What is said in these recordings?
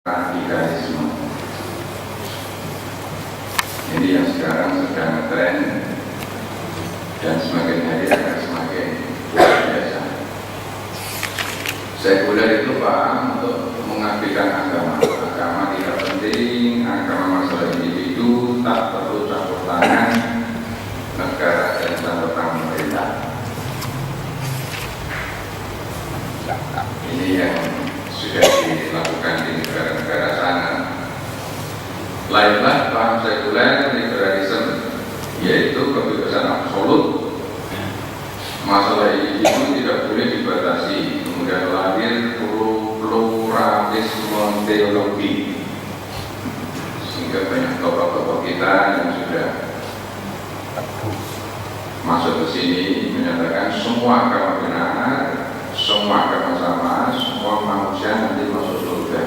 radikalisme. Ini yang sekarang sedang tren dan semakin hari akan semakin luar biasa. Sekuler itu paham untuk mengabaikan agama. Agama tidak penting, agama masalah individu, tak perlu campur tangan negara dan campur tangan pemerintah. Ini yang sudah dilakukan di negara-negara sana. Lainlah paham sekuler liberalisme, yaitu kebebasan absolut. Masalah individu tidak boleh dibatasi. Kemudian lahir pluralisme teologi, sehingga banyak tokoh-tokoh kita yang sudah masuk ke sini menyatakan semua agama benar, semua agama sama, semua manusia nanti masuk surga.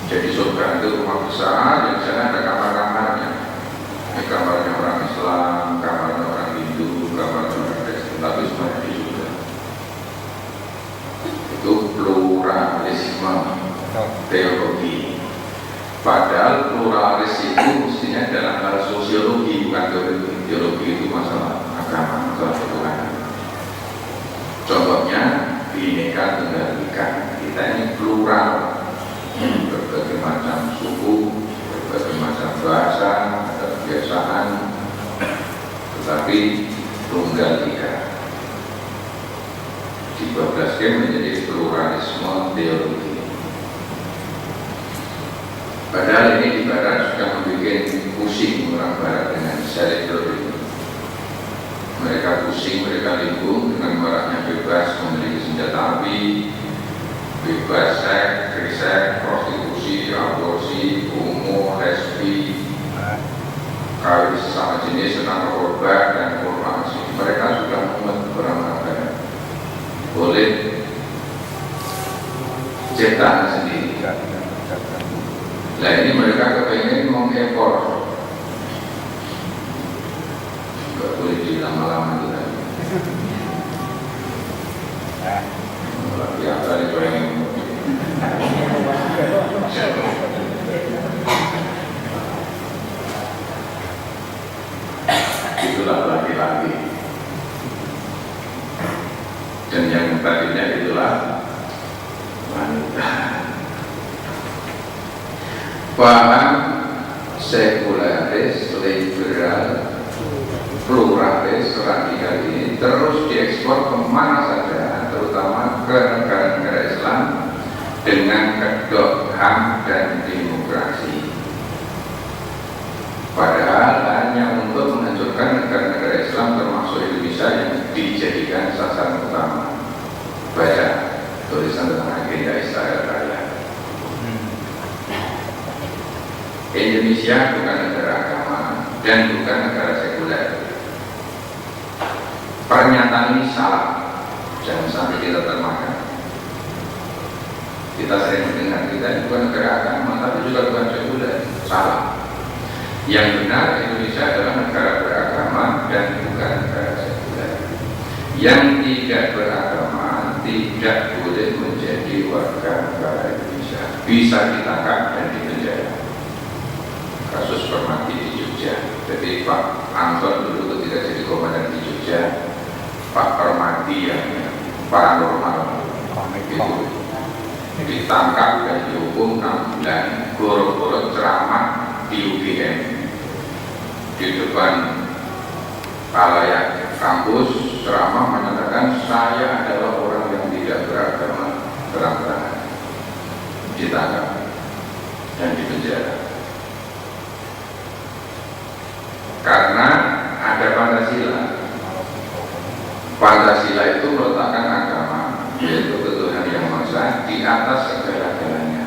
Jadi surga itu rumah besar, yang sana ada kamar-kamarnya. Ini kamarnya orang Islam, kamarnya orang Hindu, kamarnya orang Kristen, tapi semuanya di surga. Itu pluralisme teologi. Padahal pluralis itu mestinya dalam hal sosiologi, bukan teologi. Teologi itu masalah agama, masalah ketuhanan. Contohnya Bhinneka Tunggal Ika. Kita ini plural, berbagai macam suku, berbagai macam bahasa, kebiasaan, tetapi tunggal ika. Di 12 game menjadi pluralisme teologi. Padahal ini di barat sudah membuat pusing orang barat dengan selektor itu. Mereka pusing, mereka limbung dengan maraknya bebas memiliki senjata api, bebas seks, krisek, prostitusi, aborsi, homo, lesbi, kawin sesama jenis, senang korban dan korporasi. Mereka sudah membuat barang-barang boleh cetak sendiri. Nah ini mereka kepengen mengekor. Gak boleh dilama-lama kita. Biasa itu yang itulah laki-laki, dan yang tadinya itulah wanita. Paham sekuleris, liberal, pluralis, radikal ini terus diekspor kemana saja, terutama ke negara-negara Islam dengan kedok HAM dan demokrasi. Padahal hanya untuk menghancurkan negara-negara Islam termasuk Indonesia yang dijadikan sasaran utama. Baca tulisan tentang agenda Israel Raya. Indonesia bukan negara agama dan bukan negara sekuler. Pernyataan ini salah, jangan sampai kita termakan. Kita sering mendengar kita bukan negara agama, tapi juga bukan sekuler. Salah. Yang benar, Indonesia adalah negara beragama dan bukan negara sekuler. Yang tidak beragama tidak boleh menjadi warga negara Indonesia. Bisa ditangkap dan dipenjara. Kasus Permati di Jogja. Jadi Pak Anton dulu ketika jadi komandan di Jogja, Pak Permati yang paranormal itu ditangkap dan dihukum 6 bulan goro-goro ceramah di UGM di depan khalayak kampus. Ceramah menyatakan saya adalah orang yang tidak beragama, terang-terangan. Ditangkap dan dipenjara karena ada Pancasila. Pancasila itu meletakkan agama, yaitu Tuhan Yang Maha Esa, di atas segala-galanya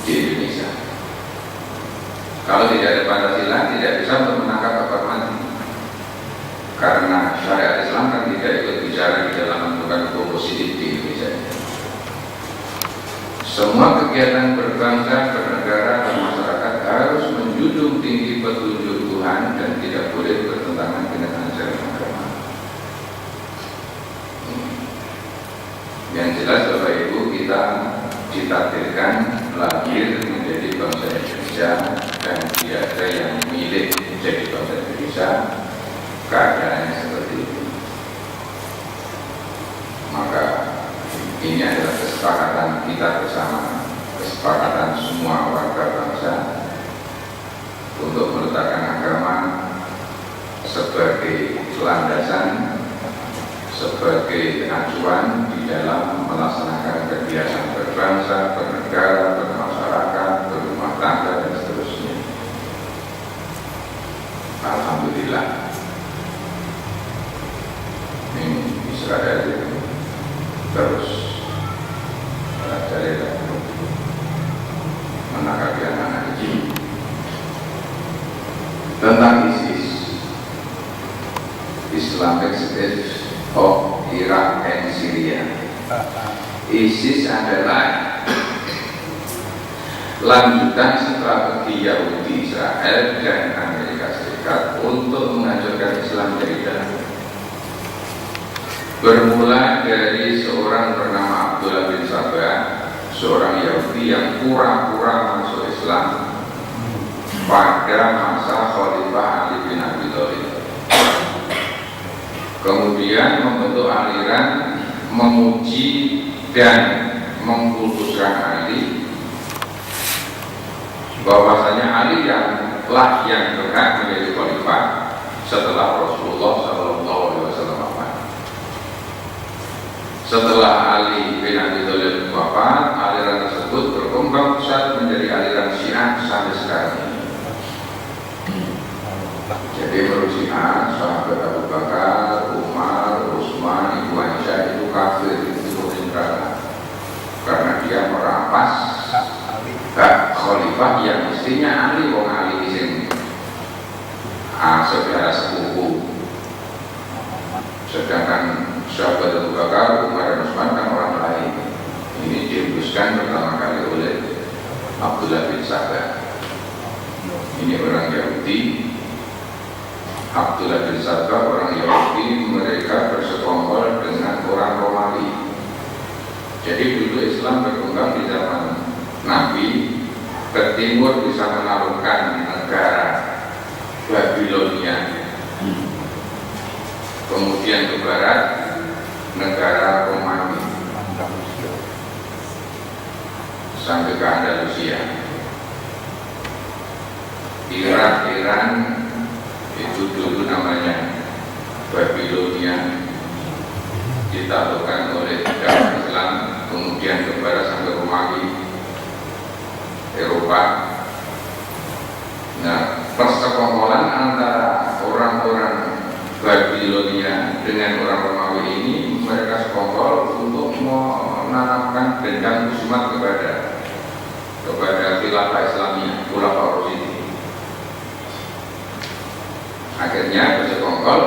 di Indonesia. Kalau tidak ada Pancasila, tidak bisa untuk menangkap Pak Mati. Karena syariat Islam kan tidak ikut bicara di dalam menentukan hukum positif di Indonesia. Semua kegiatan berbangsa, bernegara, dan masyarakat harus menjunjung tinggi petunjuk Tuhan dan tidak boleh bertentangan dengan ajaran agama. Yang jelas Bapak Ibu, kita ditakdirkan kesepakatan semua warga bangsa untuk meletakkan agama sebagai landasan, sebagai acuan di dalam melaksanakan kegiatan berbangsa, bernegara, bermasyarakat, berumah tangga, dan seterusnya. Alhamdulillah. Ini Israel terus merajalela menanggapi anak-anak kecil tentang ISIS, Islamic State of Iraq and Syria. ISIS adalah lanjutan strategi Yahudi, Israel, dan Amerika Serikat untuk menghancurkan Islam dari dalam. Bermula dari seorang bernama Abdullah bin Sabah, seorang Yahudi yang pura-pura masuk Islam pada masa Khalifah Ali bin Abi Thalib. Kemudian membentuk aliran memuji dan mengkultuskan Ali, bahwasanya Ali yang berhak menjadi khalifah setelah Rasulullah SAW wafat. Setelah Ali bin Abi Thalib wafat, aliran tersebut berkembang pesat menjadi aliran Syiah sampai sekarang ini. Jadi menurut Syiah, sahabat Abu Bakar, Umar, Utsman, Ibu Aisyah itu kafir, itu neraka, karena dia merampas hak khalifah yang mestinya Ali, wong Ali di sini saudara sepupu. Sedangkan sahabat Abu Bakar, Umar, dan Utsman kan orang lain. Ini dihembuskan pertama kali oleh Abdullah bin Sabah. Ini orang Yahudi. Abdullah bin Sabah orang Yahudi, mereka bersekongkol dengan orang Romawi. Jadi dulu Islam berkembang di zaman Nabi, ke timur bisa menaklukkan negara Babilonia, kemudian ke barat negara Romawi sampai ke Andalusia. Iran itu dulu namanya Babilonia, ditaklukkan oleh dakwah Islam, kemudian ke barat sampai Romawi, Eropa. Nah, persekongkolan antara orang-orang Babilonia dengan orang Romawi ini, mereka sekongkol untuk menanamkan dendam khusumat kepada khilafah Islamiyah, khulafah Rasyidin. Akhirnya bersekongkol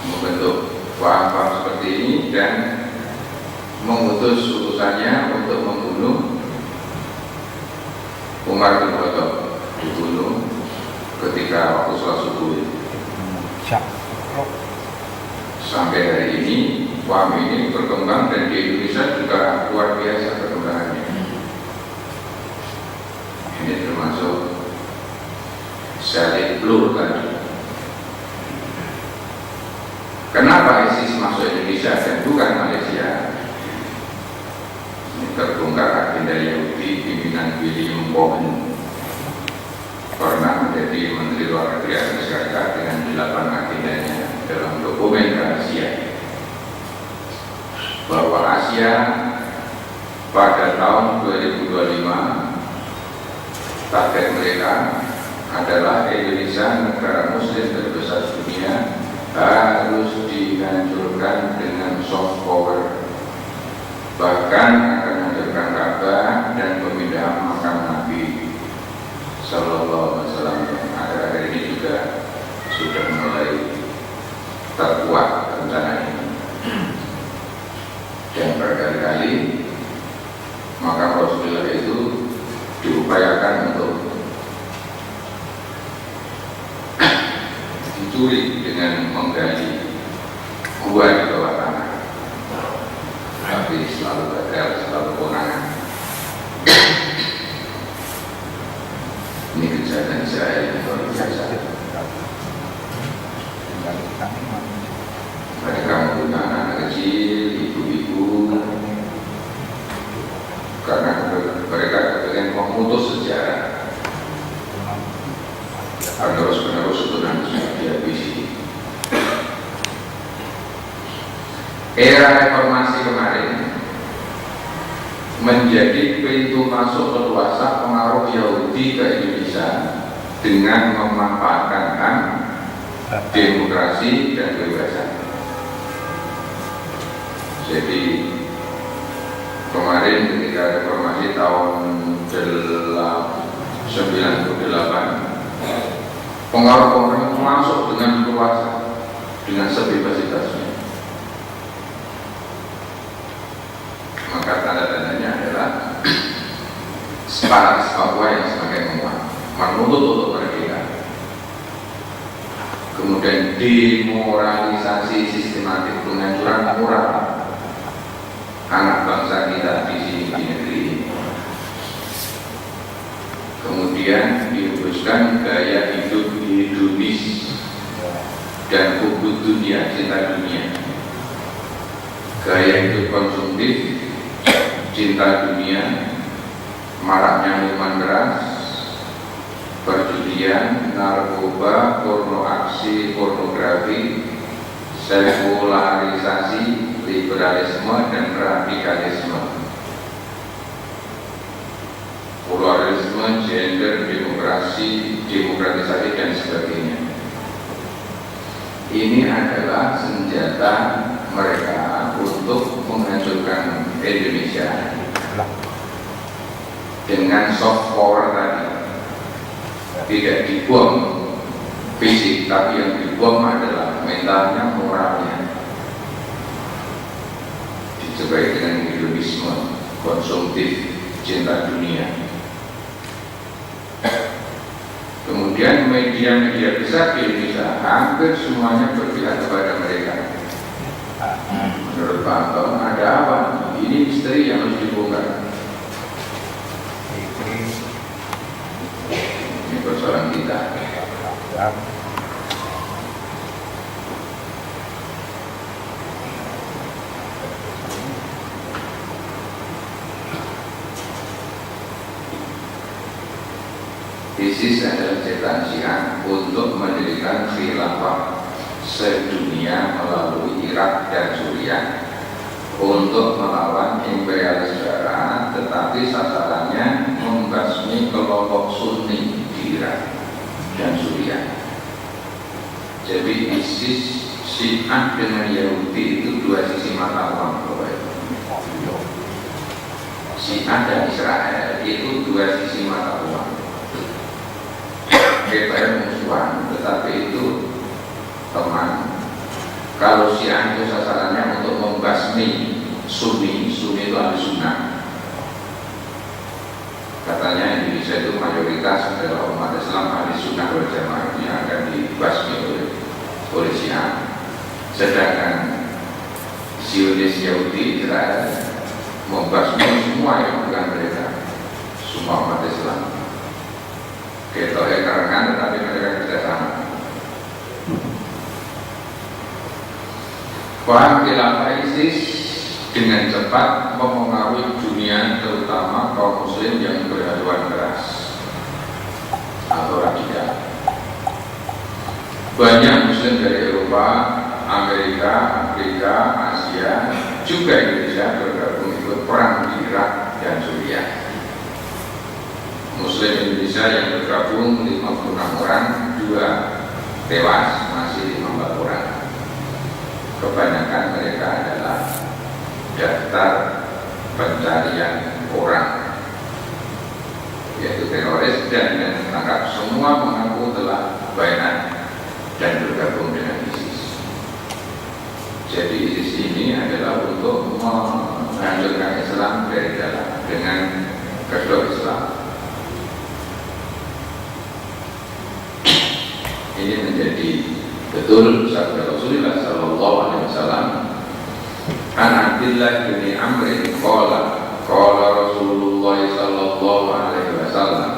membentuk paham-paham seperti ini dan mengutus utusannya untuk membunuh Umar bin Khattab, dibunuh ketika waktu sholat subuh. Sampai hari ini paham ini berkembang, dan di Indonesia juga luar biasa perkembangannya. Ini termasuk Salih Blur tadi. Kenapa ISIS masuk Indonesia dan bukan Malaysia? Ini terbongkar agenda Yahudi pimpinan William Cohen, pernah menjadi Menteri Luar Negeri Amerika Serikat dengan 8 agendanya dalam dokumen rahasia, bahwa Asia pada tahun 2025 target mereka adalah Indonesia, negara muslim terbesar dunia, harus dihancurkan dengan soft power, bahkan akan menghancurkan Ka'bah dan pemindahan makam Nabi Sallallahu Alaihi Wasallam. Akhir-akhir ini juga sudah mulai terkuat rencana ini, dan berkali-kali makam Rasulullah itu diupayakan untuk dicuri dengan menggali gua di bawah tanah, tapi selalu gagal, selalu konangan. Ini kejahatan Israel yang luar biasa. Mereka membunuh anak kecil, ibu-ibu, karena mereka ingin memutus sejarah. Penerus-penerus itu nanti sudah dihabisi. Era reformasi kemarin menjadi pintu masuk leluasa pengaruh Yahudi ke Indonesia dengan memanfaatkan HAM, demokrasi dan kebebasan. Jadi kemarin ketika reformasi tahun 98, pengaruh pemerintah masuk dengan luas, dengan sebebas-bebasnya. Maka tanda-tandanya adalah separatis Papua yang semakin menguat, menuntut untuk merdeka. Kemudian demoralisasi sistematik, penghancuran moral anak bangsa kita di negeri ini. Kemudian dihembuskan gaya hidup hedonis dan hubud dunia, cinta dunia, gaya hidup konsumtif, cinta dunia, maraknya minuman keras, perjudian, narkoba, porno aksi, pornografi, sekularisasi, liberalisme dan radikalisme, pluralisme, gender, demokrasi, demokratisasi dan sebagainya. Ini adalah senjata mereka untuk menghancurkan Indonesia dengan soft power tadi. Tidak dibom fisik, tapi yang dibom adalah mentalnya, moralnya. Dicerai dengan hedonisme, konsumtif, cinta dunia. Kemudian media-media besar di Indonesia hampir semuanya berpihak kepada mereka. Menurut Pak Anton, ada apa? Ini misteri yang harus dibongkar. Ini persoalan kita. ISIS adalah setan Syiah untuk mendirikan khilafah sedunia melalui Irak dan Suriah untuk melawan imperialis Barat, tetapi sasarannya membasmi kelompok Sunni di Irak dan Suriah. Jadi ISIS, Syiah dengan Yahudi itu dua sisi mata uang. Syiah dan Israel itu dua sisi mata uang. Kita musuhan, tetapi itu teman. Kalau Syiah itu sasarannya untuk membasmi Sunni itu ahli sunnah. Katanya Indonesia itu mayoritas adalah umat Islam ahli sunnah wal jamaah yang akan dibasmi oleh Syiah. Sedangkan Zionis Yahudi Israel membasmi semua yang bukan mereka, semua umat Islam. Kita karangan tetapi mereka kerjasama. Paham khilafah ISIS dengan cepat mempengaruhi dunia, terutama kaum muslim yang berhaluan keras atau radikal. Banyak muslim dari Eropa, Amerika, Afrika, Asia, juga Indonesia bergabung ikut perang di Irak dan Suriah. Muslim Indonesia yang bergabung 56 orang, 2 tewas, masih 54 orang. Kebanyakan mereka adalah daftar pencarian orang, yaitu teroris dan yang ditangkap semua mengaku telah bayat dan bergabung dengan ISIS. Jadi ISIS ini adalah untuk menghancurkan Islam dari dalam dengan kedua Islam. Ini menjadi betul sabda Rasulullah sallallahu alaihi wasallam. An Abdullah bin Amr qala Rasulullah sallallahu alaihi wasallam.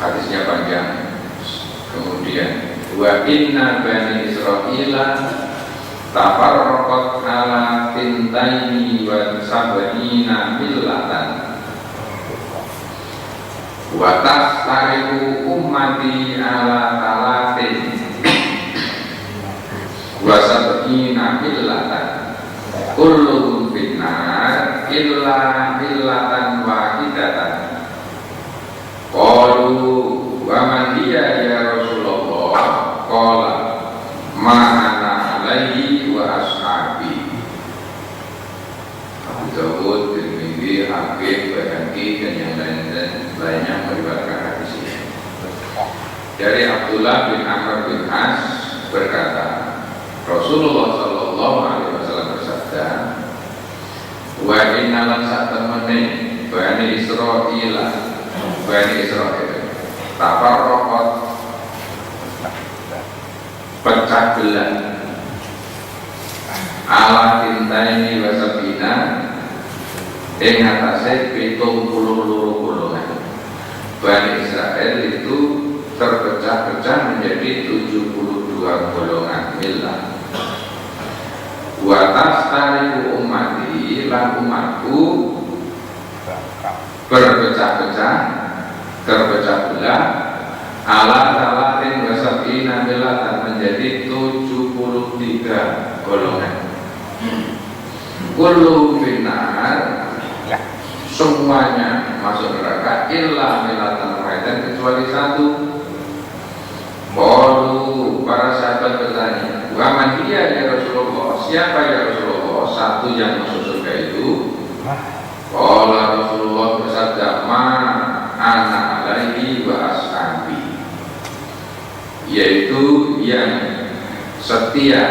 Hadisnya panjang. Kemudian wa inna bani Israila tafarraqat ala tintaini wa sab'ina millatan wa tastariku ummati ala talatin wa sab'ina millatan kulluhum finnar illa millatan wahidatan. Qalu wa man hiya ya Rasulullah? Qala ma ana alaihi wa ashabi. Abu Dawud, Tirmidzi, Hakim, Baihaqi dan yang lainnya meriwayatkan hadis ini. Dari Abdullah bin Amr bin As berkata, Rasulullah Shallallahu Alaihi Wasallam bersabda, wa inna lan satamane Bani Israil tafarraqat pecah belah ala tintaini wa sabina ing atase 72 golongan. Bani Israel itu terpecah-pecah menjadi 72 golongan millah. Wa tastariku ummati lan umatku berpecah-pecah terpecah belah ala talatin wa sab'ina millatan menjadi 73 golongan. Kullu finnar semuanya masuk neraka illa millatan wahidan kecuali satu. Qalu para sahabat bertanya, wa man hiya ya Rasulullah? Siapa ya Rasulullah satu yang masuk surga itu? Qala Rasulullah bersabda, ma ana alaihi wa ashabi, yaitu yang setia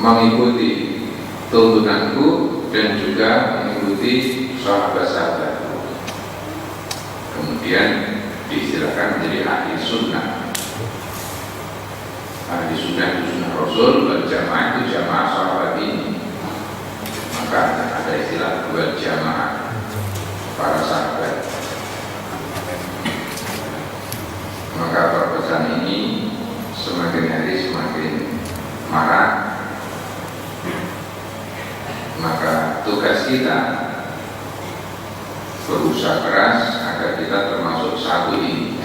mengikuti tuntunanku dan juga mengikuti sahabat-sahabatku. Kemudian diistilahkan menjadi ahli sunnah. Ahli sunnah itu sunnah Rasul, wal jamaah itu jamaah sahabat ini. Maka ada istilah wal jamaah, para sahabat. Maka perpecahan ini semakin hari semakin marak. Maka tugas kita berusaha keras agar kita termasuk satu ini.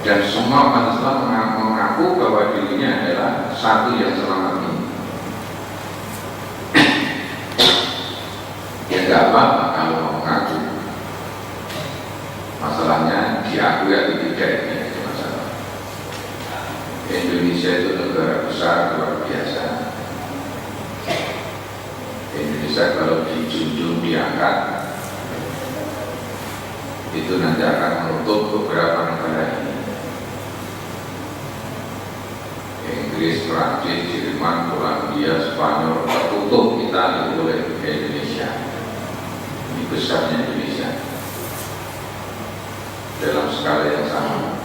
Dan semua umat Islam mengaku bahwa dirinya adalah satu yang selamat ini. Ya tidak apa-apa kalau mau mengaku. Masalahnya diakui atau tidak, ini aja masalah. Indonesia itu negara besar luar biasa. Indonesia kalau dijunjung diangkat, itu nanti akan menutup beberapa negara ini. Inggris, Prancis, Jerman, Polandia, Spanyol tertutup kita oleh Indonesia. Ini besarnya Indonesia dalam skala yang sama.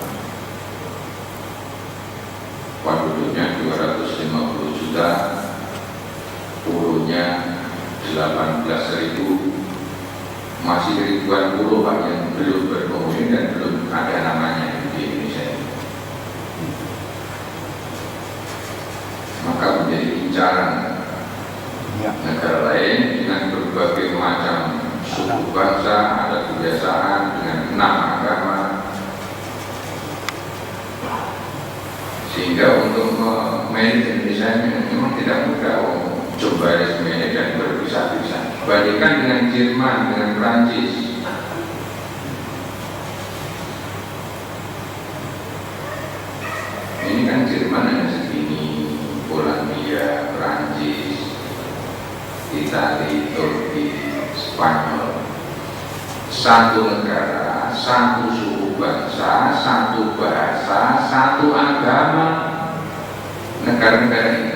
Penduduknya 250 juta, purunya 18.000, masih ribuan pulau Pak yang belum berpenghuni dan belum ada namanya di Indonesia. Maka menjadi incaran negara lain dengan berbagai macam suku bangsa, ada kebiasaan dengan 6 agama, sehingga untuk memanage Indonesia memang tidak mudah. Coba semuanya dan berpisah-pisah. Bandingkan dengan Jerman, dengan Prancis. Ini kan Jerman hanya segini, Polandia, Prancis, Italia, Turki, Spanyol. Satu negara, satu suku bangsa, satu bahasa, satu agama. Negara-negara ini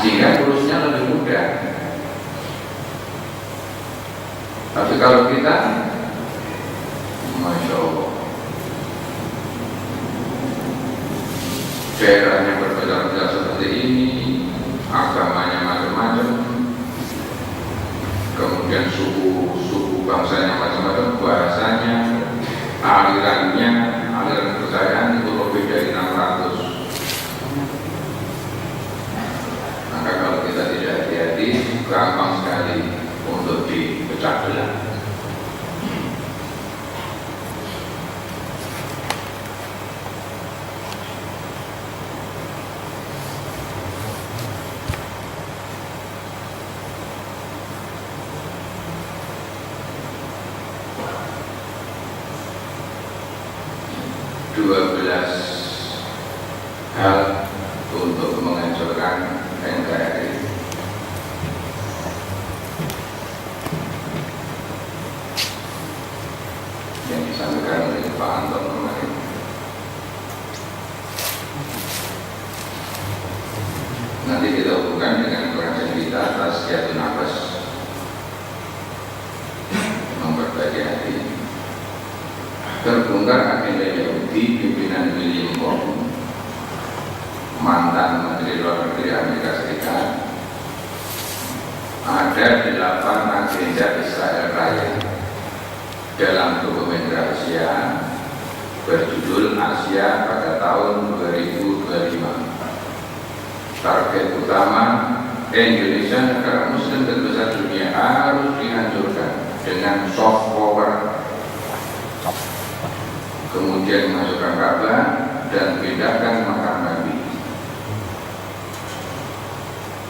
sehingga urusnya lebih mudah. Tapi kalau kita, Masya Allah, daerahnya berbeda-beda seperti ini, agamanya macam-macam, kemudian suku bangsanya macam-macam, bahasanya, aliran kepercayaan itu lebih dari 600. Maka gampang sekali untuk dipecah belah. Dua belas hal untuk menghancurkan NKRI. Yang disampaikan oleh Pak Anton kemarin. Nanti kita hubungkan dengan pengajian kita atas Jatuh Nafas memperbaiki hati. Terbongkar agenda Yahudi pimpinan William Bond, mantan Menteri Luar Negeri Amerika Serikat. Ada 8 agenda Israel Raya dalam dokumen rahasia berjudul Asia pada tahun 2025. Target utama Indonesia, negara Muslim terbesar dunia, harus dihancurkan dengan soft power. Kemudian masukkan Ka'bah dan pindahkan makam Nabi.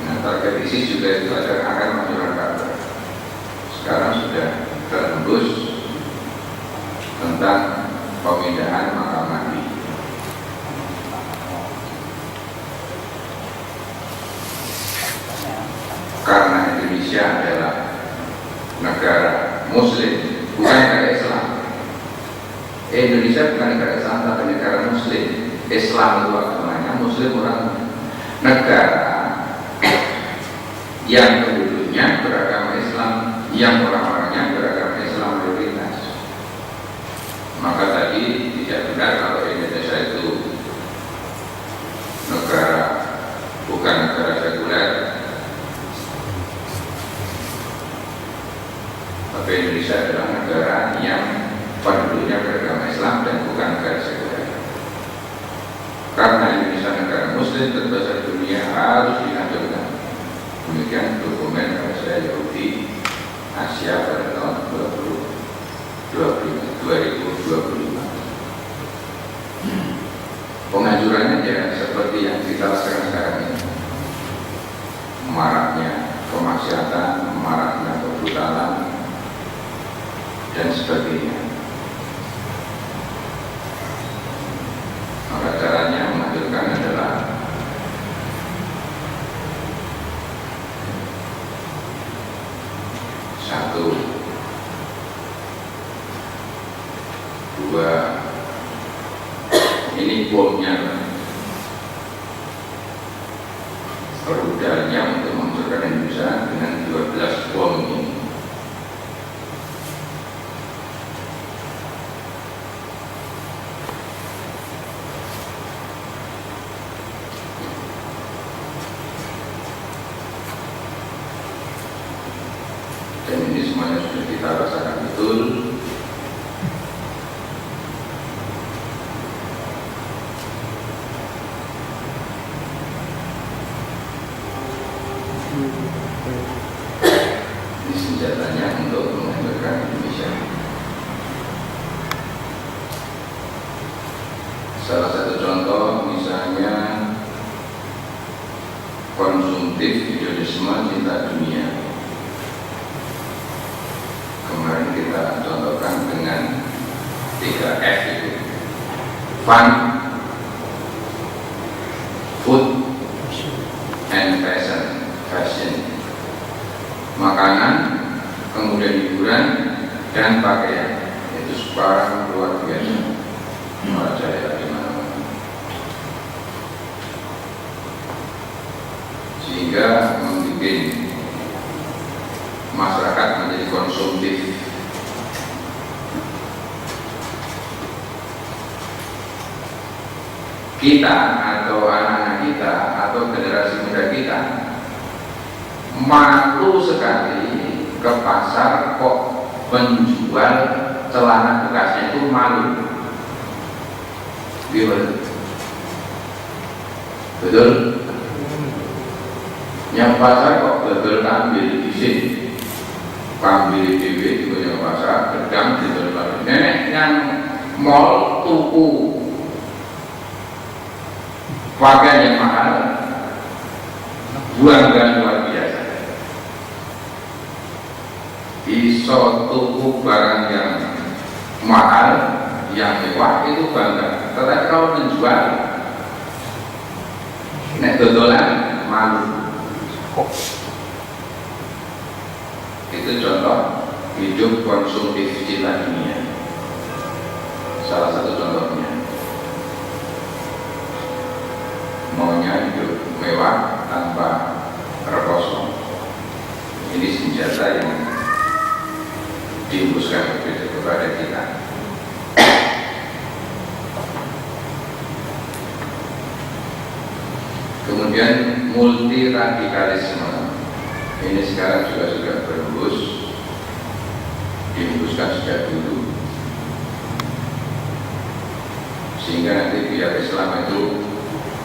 Nah, target ISIS juga itu akan masukkan Ka'bah. Sekarang sudah terembus tentang pemindahan makam Nabi. Karena Indonesia adalah negara Muslim, bukan negara Islam. Indonesia bukan negara Islam, tapi negara Muslim. Islam itu agamanya, Muslim orang. Negara yang penduduknya beragama Islam, yang orang-orangnya beragama Islam mayoritas. Maka tadi tidak benar kalau Indonesia itu negara, bukan negara sekuler. Tapi Indonesia adalah negara yang penduduknya beragama Islam dan bukan negara sekuler. Karena Indonesia negara Muslim terbesar dunia, harus dihancurkan. Demikian dokumen rahasia Yahudi Asia pada tahun 2025. Penghancurannya ya seperti yang kita rasakan sekarang ini. Maraknya kemaksiatan, maraknya kebrutalan, dan sebagainya. Maka caranya menghancurkan adalah satu, dua, ini bomnya, rudalnya untuk menghancurkan Indonesia dengan 12 bom ini. Dan ini semuanya sudah kita rasakan betul. Ini senjatanya untuk menghancurkan Indonesia. Salah satu contoh misalnya konsumtif hedonisme cinta dunia. Kemarin kita contohkan dengan 3F itu: fun, food, and fashion. Makanan, kemudian hiburan, dan pakaian. Itu sebarang luar biasa. Merajalela di mana-mana. Sehingga membuat masyarakat menjadi konsumtif. Kita atau anak-anak kita atau generasi muda kita malu sekali ke pasar kok menjual celana bekasnya, itu malu. Betul? Yang pasar kok betul ambil izin pambil dewe di punya pasar gedang di dalam nenek yang mall tuku pakaian yang mahal buangkan luar biasa, iso tuku barang yang mahal yang mewah itu bangga, tetapi kalau menjual nek dodolan malu. Itu contoh hidup konsumtif cita dunia, salah satu contohnya. Maunya hidup mewah tanpa rekoso. Ini senjata yang dihembuskan kepada kita. Kemudian multi radikalisme ini sekarang juga sudah berhembus, dihembuskan sejak dulu, sehingga nanti biar Islam itu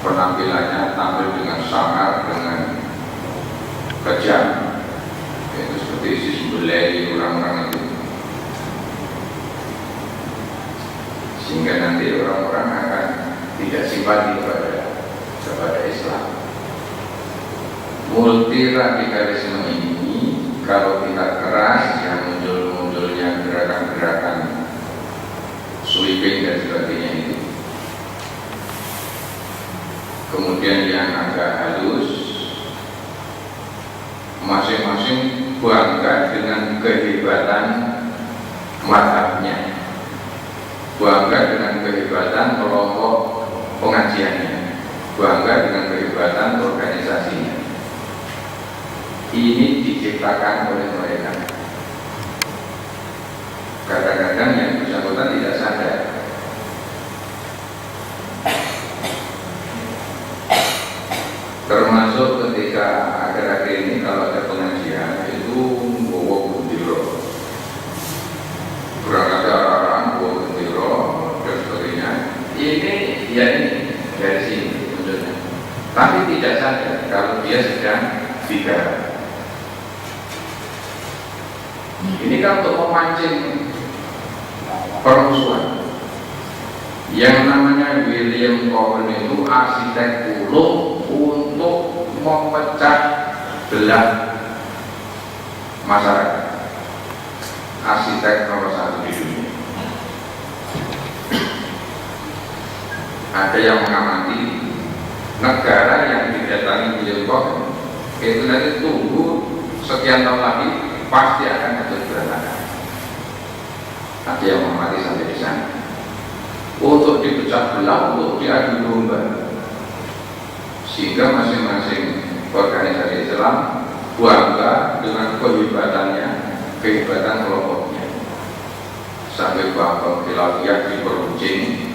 penampilannya tampil dengan sangar, dengan kejam, yaitu seperti ISIS membelai orang-orang itu, sehingga nanti orang-orang akan tidak simpati kepada Islam. Multi radikalisme ini kalau kita keras, yang munculnya gerakan-gerakan sweeping dan sebagainya itu, kemudian yang agak halus, masing-masing bangga dengan kehebatan mazhabnya, bangga dengan kehebatan kelompok pengajiannya, bangga dengan kehebatan organisasinya. Ini diciptakan oleh mereka. Kadang-kadang yang bersangkutan tidak sadar. Termasuk ketika akhir-akhir ini kalau ada pengajian itu bawa bendera, berangkat orang bawa bendera dan sebagainya. Ini dari sini munculnya. Tapi tidak sadar kalau dia sedang bicara. Ini kan untuk memancing permusuhan. Yang namanya William Cohen itu arsitek kuno untuk memecah belah masyarakat, arsitek nomor satu di dunia. Ada yang mengamati negara yang didatangi William Cohen itu nanti tunggu sekian tahun lagi pasti akan hancur berantakan. Ada yang mengamati sampai di sana. Untuk dipecah belah, untuk diadu domba, sehingga masing-masing organisasi Islam bangga dengan kehebatannya, kehebatan kelompoknya, sampai bahwa khilafiyah diperuncing.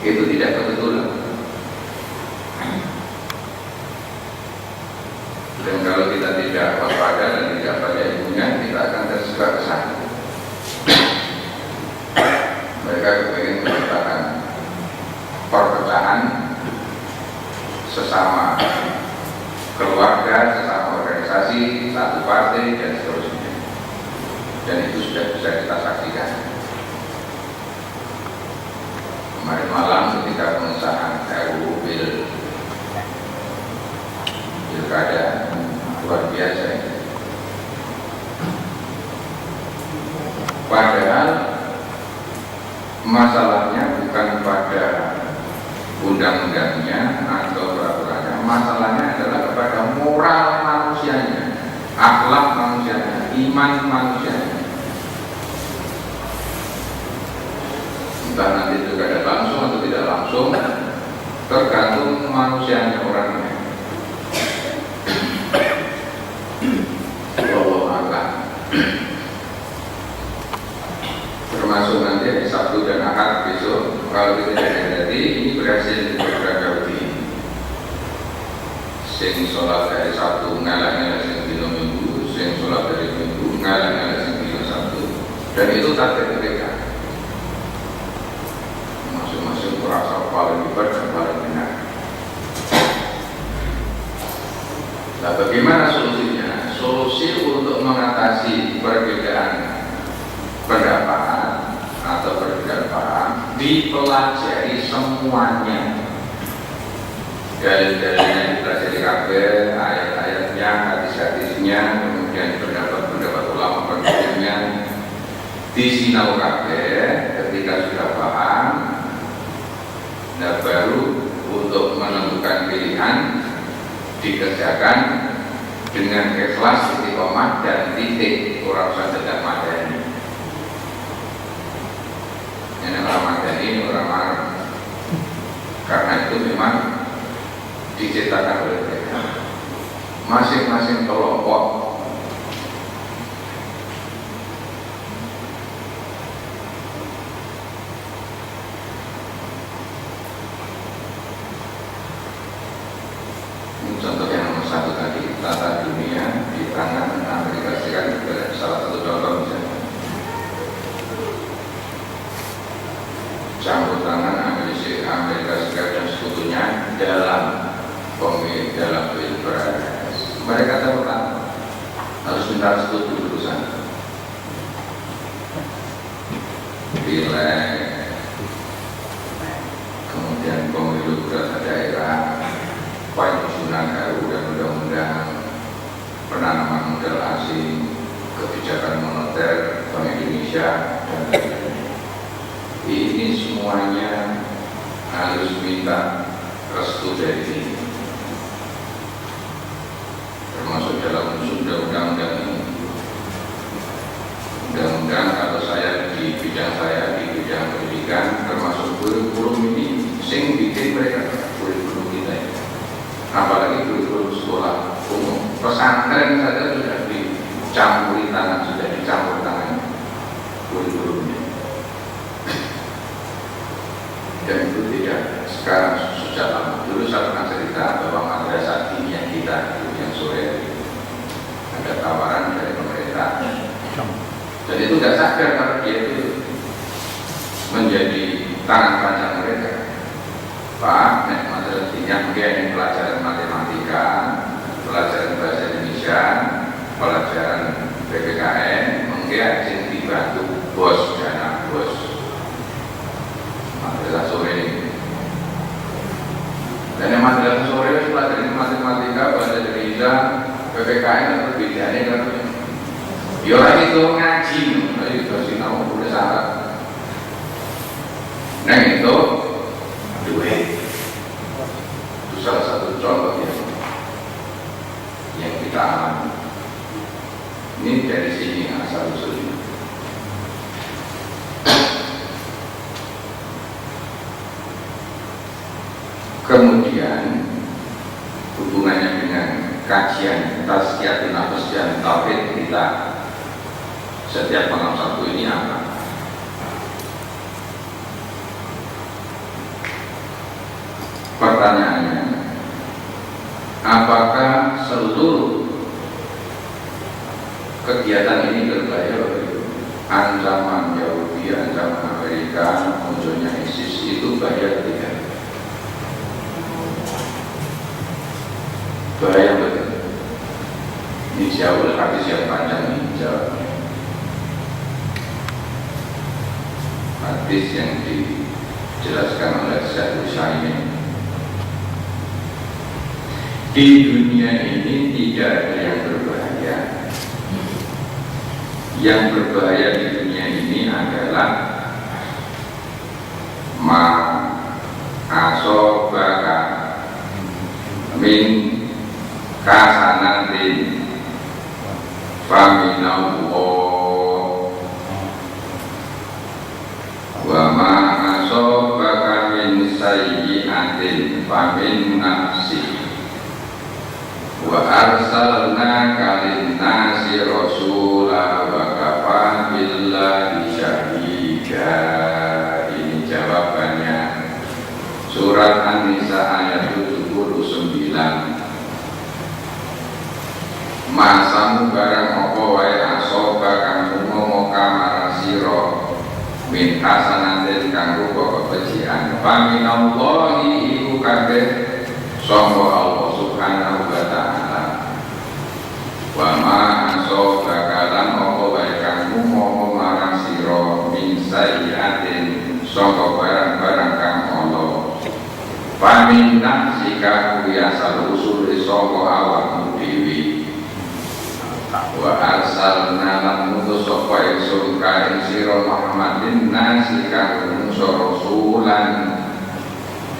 Itu tidak kebetulan. Dan kalau kita tidak waspada dan tidak pada ilmunya, kita akan terjebak ke sana. Mereka ingin menciptakan perpecahan sesama keluarga, sesama organisasi, satu partai dan seterusnya. Dan itu sudah bisa kita saksikan. Kemarin malam ketika pengesahan RUU Pilkada luar biasa. Padahal masalahnya bukan pada undang-undangnya atau peraturannya, masalahnya adalah kepada moral manusianya, akhlak manusianya, iman manusianya. Entah nanti pilkada langsung atau tidak langsung, tergantung manusianya orangnya. Termasuk nanti hari Sabtu dan Ahad besok, kalau kita jadi ini berhasil di program Gaudi. Sing sholat dari Sabtu ngalah-ngalah sing dino Minggu, sing sholat dari Minggu ngalah-ngalah sing dino Sabtu, dan itu target mereka. Masing-masing merasa paling hebat dan paling benar. Nah, bagaimana solusinya? solusi untuk mengatasi perbedaan pendapat atau perbedaan paham dipelajari semuanya. Dalil-dalilnya dipelajari kabeh, ayat-ayatnya, hadis-hadisnya, kemudian pendapat-pendapat ulama berikutnya disinau kabeh. Ketika sudah paham, nah baru untuk menentukan pilihan dikerjakan dengan ikhlas, istiqomah dan titik, orang usah tidak madani. Ini orang madani, orang marah. Karena itu memang diciptakan oleh mereka. Masing-masing kelompok contoh yang nomor satu tadi, tata dunia di tangan Amerika Serikat, salah satu contoh misalnya campur tangan Amerika Serikat dan sekutunya dalam pemilu, dalam pilpres. Mereka tahu harus minta sekutu dulu sana. Pileg, kemudian pemilu beberapa daerah, penyusunan RUU dan undang-undang, penanaman modal asing, kebijakan moneter Bank Indonesia dan lain-lain. Ini semuanya harus minta restu dari ini, termasuk dalam undang-undang ini. Undang-undang kalau saya di bidang pendidikan, termasuk kurikulum ini, sing bikin mereka kurikulum kita ini. Apalagi kurikulum sekolah umum, pesantren saja sudah dicampur tangan kurikulumnya. Dan itu tidak sekarang sejak lama. Dulu saya pernah cerita bahwa madrasah diniyah kita itu yang sore ada tawaran dari pemerintah. Dan itu tidak sadar kalau dia itu menjadi tangan panjang mereka. Pak, madrasah diniyah mungkin pelajaran matematika, pelajaran bahasa Indonesia, pelajaran PPKN, mungkin yang dibantu bos dana bos madrasah sore ini. Dan yang madrasah sore itu pelajaran matematika, bahasa Indonesia, PPKN dan perbedaannya kan ya orang itu ngaji, itu sinau boleh salah. Nah itu duit, itu salah satu contoh yang kita alami. Ini dari sini asal usulnya. Kemudian hubungannya dengan kajian tazkiyatun nafs dan tauhid kita setiap malam Sabtu ini apa? Pertanyaannya, apakah seluruh kegiatan ini berbahaya? Ancaman Yahudi, ancaman Amerika, munculnya ISIS itu bahaya tidak? Bahaya betul. Ini jauh hadis yang panjang ini jawabnya. Hadis yang dijelaskan oleh Syekh Utsaimin. Di dunia ini tidak ada yang berbahaya. Yang berbahaya di dunia ini adalah ma asobaka min kasanatin faminallah wa ma asobaka min sayyi'atin famin nafsi wa arsalnaka lin-nasi rasula wa kafa billahi syahida. Ini jawabannya surat An-Nisa ayat 79. Masamu barang apa wae asoba kang umomo kamarasiro min hasanatin kang rupa kebejian faminallahi iku kabeh sangka Allah subhanahu wa ta'ala wa ma Famin nafsika kuya asal usul saka awakmu dhewe. Wa arsalna lan ngutus sapa ingsun ka ing sira Muhammadin nasika manusa rasulan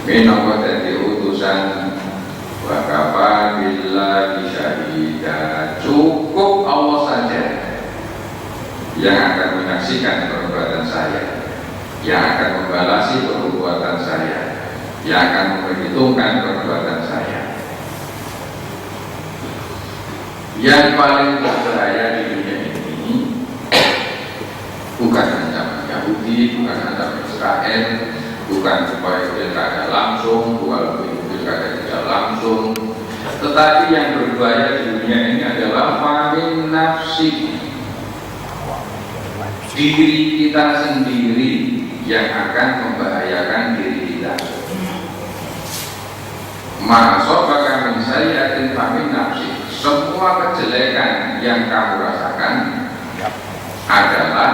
menawa dadi utusan. Wa kafa billahi syahida, cukup Allah saja yang akan menyaksikan perbuatan saya, yang akan membalasi perbuatan saya, yang akan memperhitungkan perbuatan saya. Yang paling berbahaya di dunia ini bukan ancaman Yahudi, bukan ancaman Israel, bukan supaya pilkada langsung, bukan pilkada tidak langsung, tetapi yang berbahaya di dunia ini adalah famin nafsi, diri kita sendiri yang akan membahayakan diri kita. Masuk bakal saya dan famin nafsi, semua kejelekan yang kamu rasakan adalah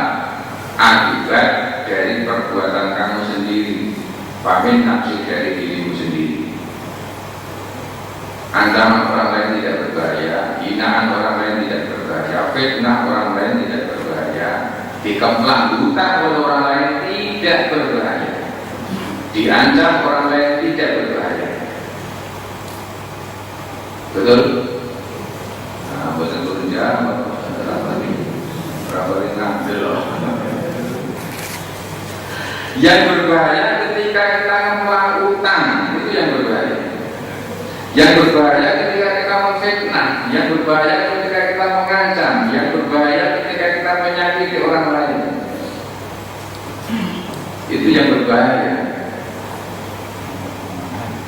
akibat dari perbuatan kamu sendiri. Famin nafsi, dari dirimu sendiri. Ancaman orang lain tidak berbahaya, hinaan orang lain tidak berbahaya, fitnah orang lain tidak berbahaya, dikemplang hutang oleh orang lain tidak berbahaya, diancam orang lain tidak berbahaya. Betul? Nah, buatan turun jam, berapa ini ngambil loh. Yang berbahaya ketika kita mengulang utang, itu yang berbahaya. Yang berbahaya ketika kita memfitnah, yang berbahaya ketika kita mengancam, yang berbahaya ketika kita menyakiti orang lain. Itu yang berbahaya.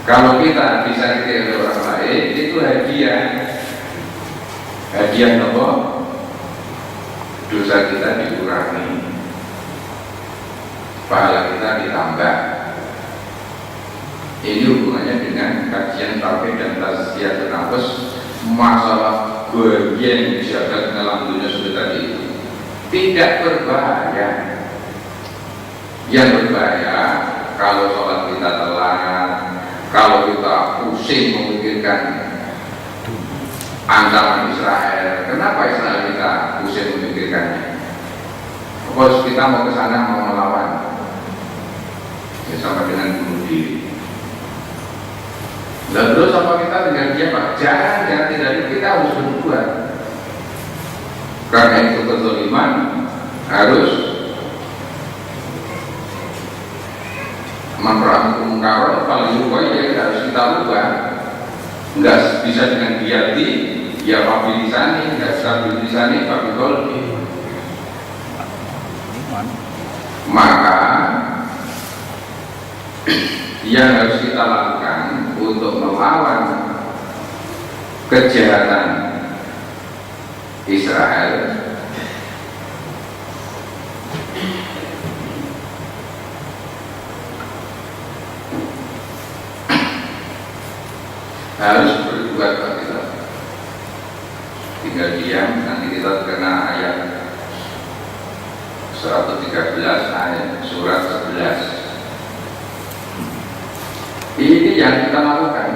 Kalau kita disakiti oleh orang lain, itu hadiah. Hadiah apa? Dosa kita dikurangi, pahala kita ditambah. Ini hubungannya dengan kajian tauhid dan tazkiyatun nafs, masalah bagian syahadat dalam dunia sudah tadi itu tidak berbahaya. Yang berbahaya kalau sholat kita telat, kalau kita pusing memikirkan ancaman Israel. Kenapa Israel kita pusing memikirkannya? Bos kita mau ke sana mau melawan, ya, sama dengan bunuh diri. Dan terus apa kita dengan dia Pak? Jangan tidak, kita harus berbuat. Karena itu kezaliman harus memerangi kemungkaran, paling lupa ya harus kita ubah. Enggak bisa dengan diati, ya pabilisani, enggak bisa pabilisani, pabilolki. Maka yang harus kita lakukan untuk melawan kejahatan Israel harus berbuat kita. Tinggal diam, nanti kita kena ayat 113 ayat surat 11. Ini yang kita lakukan.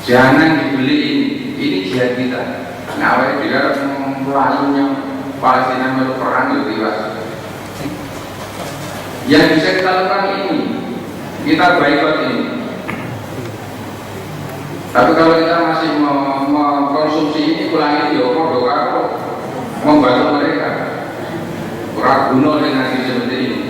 Jangan dibeli ini jihad kita. Nah, dia melakukannya Palestina melu perang lebih luas. Yang bisa kita lakukan ini, kita boikot ini. Tapi kalau kita masih mengkonsumsi ini, ulangi ya kok membantu mereka. Kurang guna dengan seperti ini.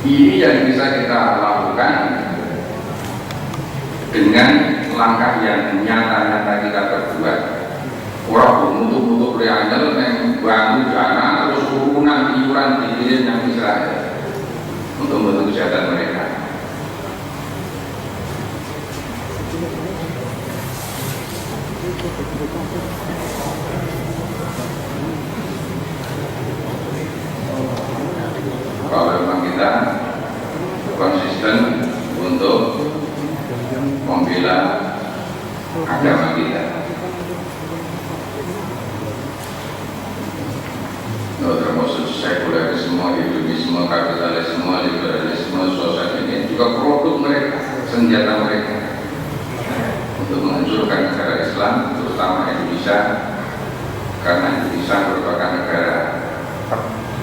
Ini yang bisa kita lakukan dengan langkah yang nyata-nyata kita berbuat. Orang untuk reanyel yang bantu dana terus turunan iuran dikirim yang Israel untuk membantu kesehatan mereka. Kalau memang kita konsisten untuk membela agama kita. komunisme, kapitalisme, liberalisme, sosial ini juga produk mereka, senjata mereka untuk menghancurkan negara Islam, terutama Indonesia, karena Indonesia merupakan negara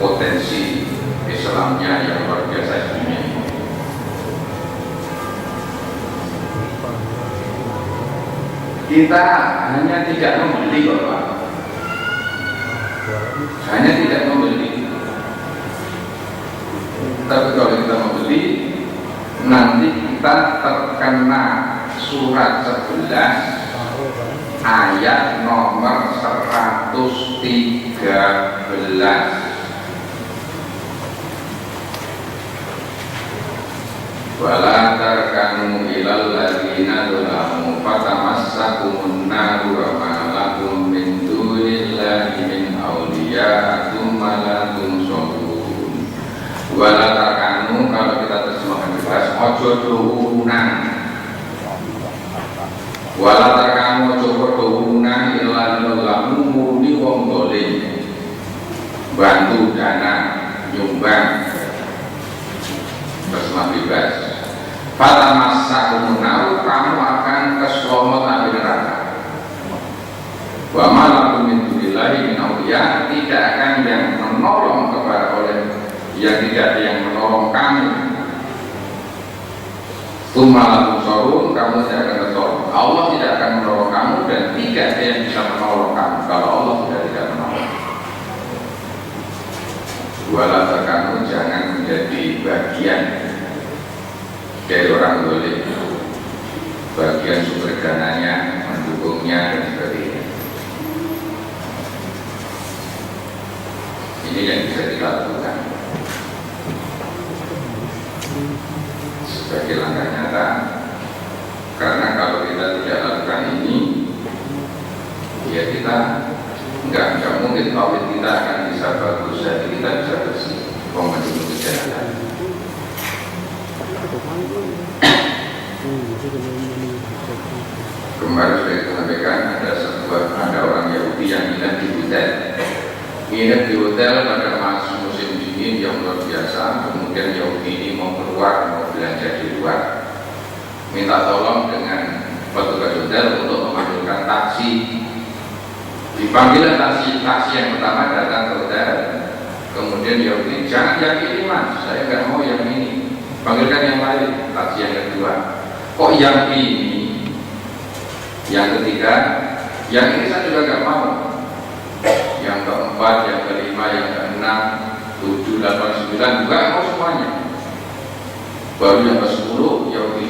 potensi Islamnya yang luar biasa di dunia ini. Kita hanya tidak membeli, Bapak, hanya tidak membeli. Tapi kalau kita membeli, nanti kita terkena surat 11 ayat nomor 113. Wala tarkanu ilal ladzina dzalamu fatamassakumun naru wa ma lakum min dunillahi min awliya tsumma la tunsarun. Wala tarkanu, kalau kita terjemahkan bebas, ojo dohunan. Wala tarkanu ojo dohunan ilal dzalamu murni wong dolim, bantu dana nyumbang bersama bebas. Pada masa kumunau kamu akan keselomot api neraka. Wa malakum min dunillahi min awliya, tidak akan yang menolong kepada oleh yang tidak ada yang menolong kamu. Tsumma sorun, kamu tidak akan tertolong. Allah tidak akan menolong kamu dan tidak ada yang bisa menolong kamu kalau Allah tidak menolong. Wala kamu jangan menjadi bagian dari orang boleh, bagian sumber dananya, mendukungnya dan sebagainya. Ini yang bisa kita lakukan sebagai langkah nyata, karena kalau kita tidak lakukan ini, ya kita enggak mungkin tauhid kita akan bisa bagus, jadi kita bisa bersih memenuhi kejahatan. Kemarin saya sampaikan ada orang Yahudi yang nginep di hotel. Nginep di hotel pada masa musim dingin yang luar biasa. Kemudian Yahudi ini mau keluar, mau belanja di luar, minta tolong dengan petugas hotel untuk memanggilkan taksi. Dipanggil taksi yang pertama datang ke hotel. Kemudian Yahudi, jangan yang ini mas, saya nggak mau yang ini, panggilkan yang lain. Taksi yang kedua, kok yang ini? Yang ketiga, yang ini saya juga nggak mau. Yang keempat, yang kelima, yang keenam, 7, 8, 9 juga mau semuanya. Baru yang ke-10 Yahudi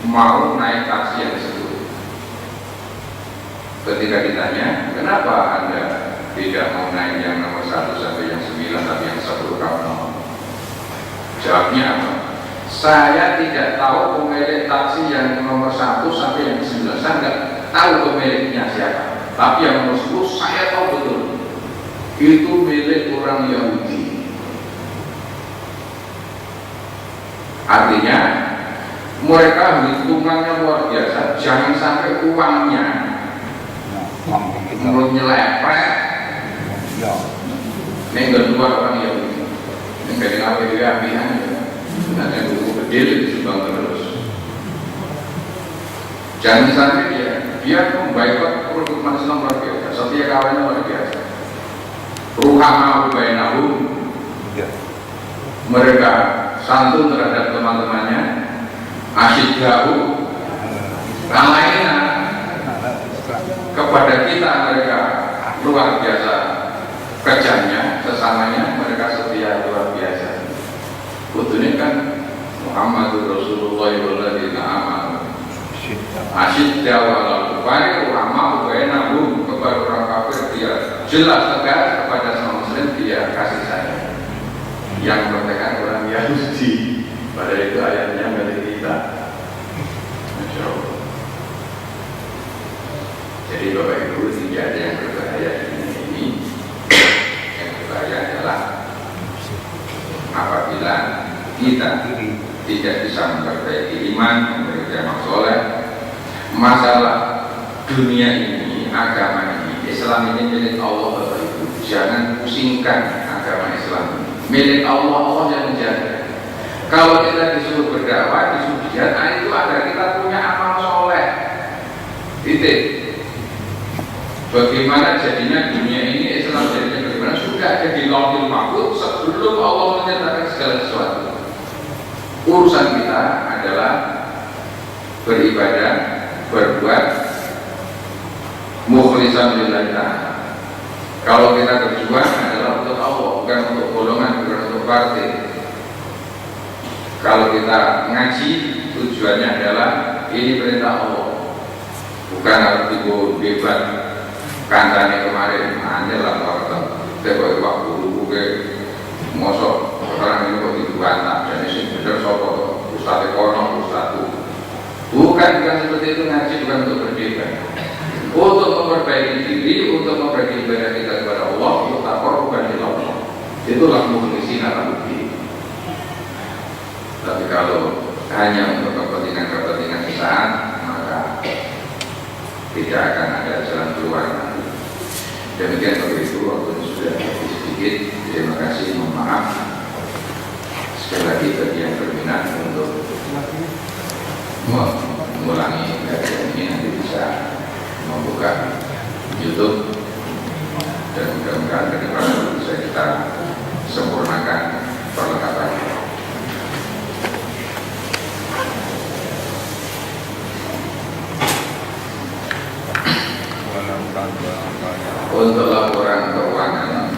mau naik taksi yang ke-10. Ketika ditanya, kenapa Anda tidak mau naik yang nomor 1 sampai yang 9 tapi yang 10 kamu mau? Jawabnya apa? Saya tidak tahu pemilik taksi yang nomor 1 sampai yang 9. Saya tidak tahu pemiliknya siapa. Tapi yang nomor 10 saya tahu betul. Itu milik orang Yahudi. Artinya mereka hitungannya luar biasa. Jangan sampai uangnya menurut nyelepet. Ini kedua orang Yahudi. Ini dari awal dia pihak. Nanti buku bedil disumbang terus. Jangan sampai dia membaikkan produk Islam luar biasa. Setia kawannya luar biasa. Ruhama ubainahu, mereka santun terhadap teman-temannya, asyik jauh, lainnya kepada kita mereka luar biasa kejamnya, sesamanya mereka setia luar biasa. Betulnya kan Muhammadur Rasulullah walladzina amanu asyidda wal kufari rahmah bainahum, kepada orang kafir dia jelas tegas, kepada sama muslim dia kasih sayang. Yang mereka orang Yahudi, pada itu ayatnya milik kita. Masya Allah. Jadi Bapak Ibu, tidak ada yang berbahaya di dunia ini. Yang berbahaya adalah apabila kita tidak bisa memperbaiki iman, memperbaiki amal soleh. Masalah dunia ini, agama ini, Islam ini milik Allah, Bapak Ibu. Jangan pusingkan agama Islam ini. milik Allah, Allah yang menjaga. Kalau kita disuruh berdakwah, disuruh jihad, itu ada kita punya amal soleh. Titik. Bagaimana jadinya dunia ini, Islam jadinya bagaimana? Sudah ada di Lauhul Mahfuz sebelum Allah menyatakan segala sesuatu. Urusan kita adalah beribadah, berbuat mukhlishan lillahi ta'ala. Kalau kita berjuang adalah untuk Allah, bukan untuk golongan, bukan untuk partai. Kalau kita ngaji, tujuannya adalah ini perintah Allah, bukan harus dibuat bebas. Kancane kemarin, hanya lah kalau kita waktu dulu ke mosok orang ini kok dibantah, dan ini benar sopo Ustadz Ekonom, Ustadz bukan seperti itu. Ngaji bukan untuk berdebat, untuk memperbaiki diri, untuk memperbaiki ibadah kita kepada Allah, untuk takwa bukan di Allah. Itulah mukhlisin ala bukti. Tapi kalau hanya untuk kepentingan sesaat, maka tidak akan ada jalan keluar. Demikian begitu, waktu sudah habis sedikit. Terima kasih, mohon maaf. Sekali lagi bagi yang berminat untuk mengulangi kajian ini nanti bisa membuka YouTube, dan mudah-mudahan ke depan bisa kita sempurnakan perlengkapannya. Untuk laporan keuangan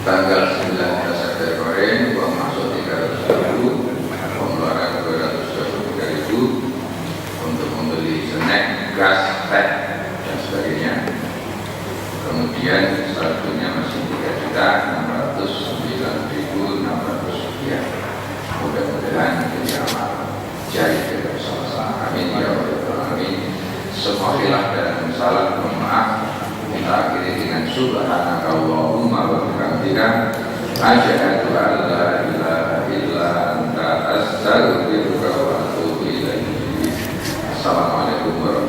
tanggal 19 Februari uang masuk 300.000, pengeluaran 223.000 untuk membeli snack, gas, teh dan sebagainya. Kemudian saldonya masih 3.609.600 rupiah. Mudah-mudahan jadi amal jari kita bersama-sama. Amin ya rabbal alamin. Semua khilaf dan salah, mohon maaf. Kita akhiri dengan subhanakallahumma wa bihamdika asyhadu an la ilaha illa anta astaghfiruka wa atubu ilaik. Assalamualaikum warahmatullahi wabarakatuh.